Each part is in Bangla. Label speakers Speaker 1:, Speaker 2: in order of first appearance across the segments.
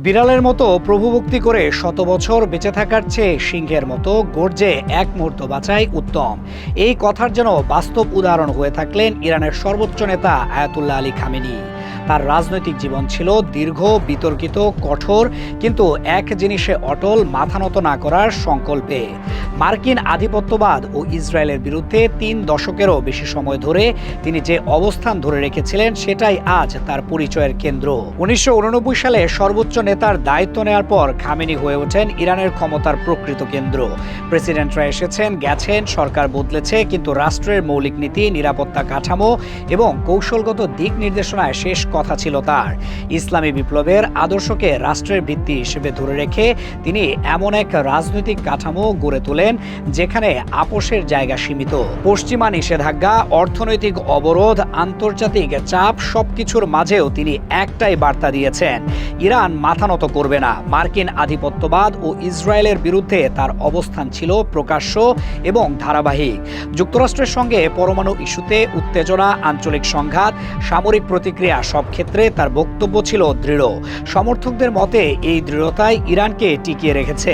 Speaker 1: বিড়ালের মতো প্রভুভক্তি করে শত বছর বেঁচে থাকার চেয়ে সিংহের মতো গর্জে এক মুহূর্ত বাঁচাই উত্তম। এই কথার যেন বাস্তব উদাহরণ হয়ে থাকলেন ইরানের সর্বোচ্চ নেতা আয়াতুল্লাহ আলী খামেনি। তার রাজনৈতিক জীবন ছিল দীর্ঘ, বিতর্কিত, কঠোর, কিন্তু এক জিনিসে অটল, মাথা নত না করার সংকল্পে। মার্কিন আধিপত্যবাদ ও ইসরায়েলের বিরুদ্ধে ৩ দশকেরও বেশি সময় ধরে তিনি যে অবস্থান ধরে রেখেছিলেন সেটাই আজ তার পরিচয়ের কেন্দ্র। ১৯৮৯ সালে সর্বোচ্চ নেতার দায়িত্ব নেওয়ার পর খামেনি হয়ে ওঠেন ইরানের ক্ষমতার প্রকৃত কেন্দ্র। প্রেসিডেন্টরা এসেছেন, গেছেন, সরকার বদলেছে, কিন্তু রাষ্ট্রের মৌলিক নীতি, নিরাপত্তা কাঠামো এবং কৌশলগত দিক নির্দেশনায় শেষ কথা ছিল তার। ইসলামী বিপ্লবের আদর্শকে রাষ্ট্রের ভিত্তি হিসেবে ধরে রেখে তিনি এমন এক রাজনৈতিক কাঠামো গড়ে তোলেন যেখানে আপোষের জায়গা সীমিত। পশ্চিমা নিষেধাজ্ঞা, অর্থনৈতিক অবরোধ, আন্তর্জাতিক চাপ, সবকিছুর মাঝেও তিনি একটাই বার্তা দিয়েছেন: ইরান মাথা নত করবে না। মার্কিন আধিপত্যবাদ ও ইসরায়েলের বিরুদ্ধে তার অবস্থান ছিল প্রকাশ্য এবং ধারাবাহিক। যুক্তরাষ্ট্রের সঙ্গে পরমাণু ইস্যুতে উত্তেজনা, আঞ্চলিক সংঘাত, সামরিক প্রতিক্রিয়া, সব ক্ষেত্রে তার বক্তব্য ছিল দৃঢ়। সমর্থকদের মতে এই দৃঢ়তাই ইরানকে টিকিয়ে রেখেছে।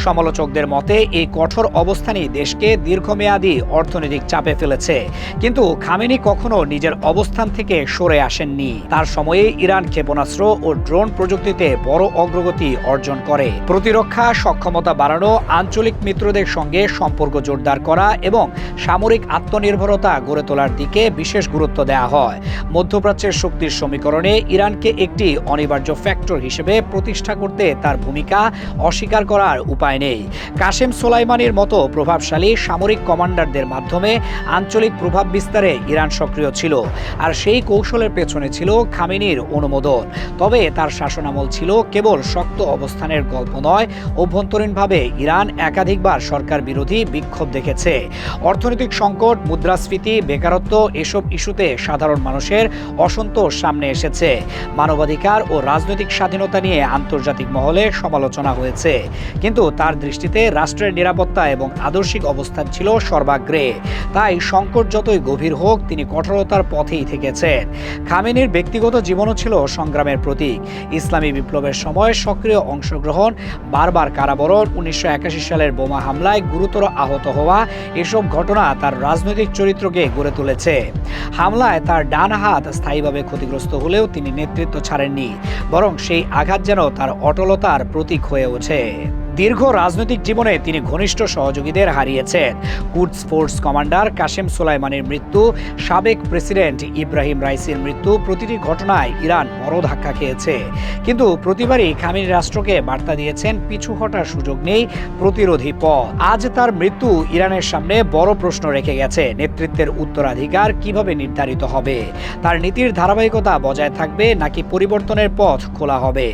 Speaker 1: সমালোচকদের মতে এই কঠোর অবস্থানই দেশকে দীর্ঘমেয়াদী অর্থনৈতিক চাপে ফেলেছে। কিন্তু খামেনি কখনো নিজের অবস্থান থেকে সরে আসেননি। তার সময়ে ইরান ক্ষেপণাস্ত্র ও ড্রোন প্রযুক্তিতে বড় অগ্রগতি অর্জন করে। প্রতিরক্ষা সক্ষমতা বাড়ানো, আঞ্চলিক মিত্রদের সঙ্গে সম্পর্ক জোরদার করা এবং সামরিক আত্মনির্ভরতা গড়ে তোলার দিকে বিশেষ গুরুত্ব দেওয়া হয়। মধ্যপ্রাচ্যের শক্তির সমীকরণে ইরানকে একটি অনিবার্য ফ্যাক্টর হিসেবে প্রতিষ্ঠা করতে তার ভূমিকা অস্বীকার করার উপায় নেই। কাসেম সোলাইমানির মতো প্রভাবশালী সামরিক কমান্ডারদের মাধ্যমে আঞ্চলিক প্রভাব বিস্তারে ইরান সক্রিয় ছিল, আর সেই কৌশলের পেছনে ছিল খামেনির অনুমোদন। তবে তার শাসনামল ছিল কেবল শক্ত অবস্থানের গল্প নয়। অভ্যন্তরীণভাবে ইরান একাধিকবার সরকার বিরোধী বিক্ষোভ দেখেছে। অর্থনৈতিক সংকট, মুদ্রাস্ফীতি, বেকারত্ব, এসব ইস্যুতে সাধারণ মানুষের অসন্তোষ সামনে এসেছে। মানবাধিকার ও রাজনৈতিক স্বাধীনতা নিয়ে আন্তর্জাতিক মহলে সমালোচনা হয়েছে, কিন্তু তার দৃষ্টিতে রাষ্ট্রের নিরাপত্তা এবং আদর্শিক অবস্থান ছিল সর্বাগ্রে। তাই সংকট যতই গভীর হোক, তিনি কঠোরতার পথেই থেকেছেন। খামেনির ব্যক্তিগত জীবনও ছিল সংগ্রামের প্রতীক। ইসলামী বিপ্লবের সময় সক্রিয় অংশগ্রহণ, বারবার কারাবরণ, ১৯৮১ সালের বোমা হামলায় গুরুতর আহত হওয়া, এসব ঘটনা তার রাজনৈতিক চরিত্রকে গড়ে তুলেছে। হামলায় তার ডান হাত স্থায়ীভাবে ক্ষতিগ্রস্ত হলেও তিনি নেতৃত্ব ছাড়েননি, বরং সেই আঘাত যেন তার অটলতার প্রতীক হয়ে ওঠে। দীর্ঘ রাজনৈতিক জীবনে তিনি ঘনিষ্ঠ সহযোগীদের হারিয়েছেন। কুদস ফোর্স কমান্ডার কাসেম সোলাইমানির মৃত্যু, সাবেক প্রেসিডেন্ট ইব্রাহিম রাইসির মৃত্যু, প্রতিটি ঘটনায় ইরান বড় ধাক্কা খেয়েছে। কিন্তু প্রতিবারই খামেনি রাষ্ট্রকে বার্তা দিয়েছেন পিছু হটার সুযোগ নেই, প্রতিরোধী পথ। আজ তার মৃত্যু ইরানের সামনে বড় প্রশ্ন রেখে গেছে: নেতৃত্বের উত্তরাধিকার কিভাবে নির্ধারিত হবে? তার নীতির ধারাবাহিকতা বজায় থাকবে নাকি পরিবর্তনের পথ খোলা হবে?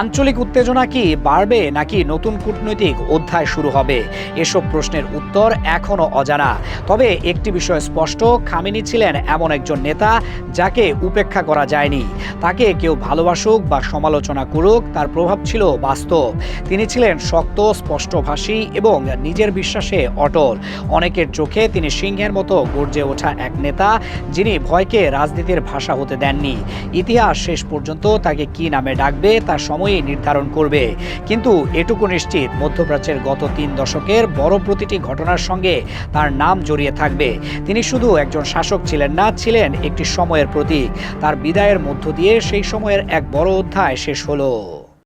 Speaker 1: আঞ্চলিক উত্তেজনা কি বাড়বে নাকি নতুন কূটনৈতিক অধ্যায় শুরু হবে? এসব প্রশ্নের উত্তর এখনো অজানা। তবে একটি বিষয় স্পষ্ট: খামেনি ছিলেন এমন একজন নেতা যাকে উপেক্ষা করা যায়নি। তাকে কেউ ভালোবাসুক বা সমালোচনা করুক, তার প্রভাব ছিল বাস্তব। তিনি ছিলেন শক্ত, স্পষ্টভাষী এবং নিজের বিশ্বাসে অটল। অনেকের চোখে তিনি সিংহের মতো গর্জে ওঠা এক নেতা, যিনি ভয়কে রাজনীতির ভাষা হতে দেননি। ইতিহাস শেষ পর্যন্ত তাকে কি নামে ডাকবে তা সময়ই নির্ধারণ করবে। কিন্তু এটুকু নিশ্চিত, মধ্যপ্রাচ্যের গত ৩ দশকের বড় প্রতিটি ঘটনার সঙ্গে তার নাম জড়িয়ে থাকবে। তিনি শুধু একজন শাসক ছিলেন না, ছিলেন একটি সময়ের প্রতীক। তার বিদায়ের মধ্য দিয়ে সেই সময়ের এক বড় অধ্যায় শেষ হলো।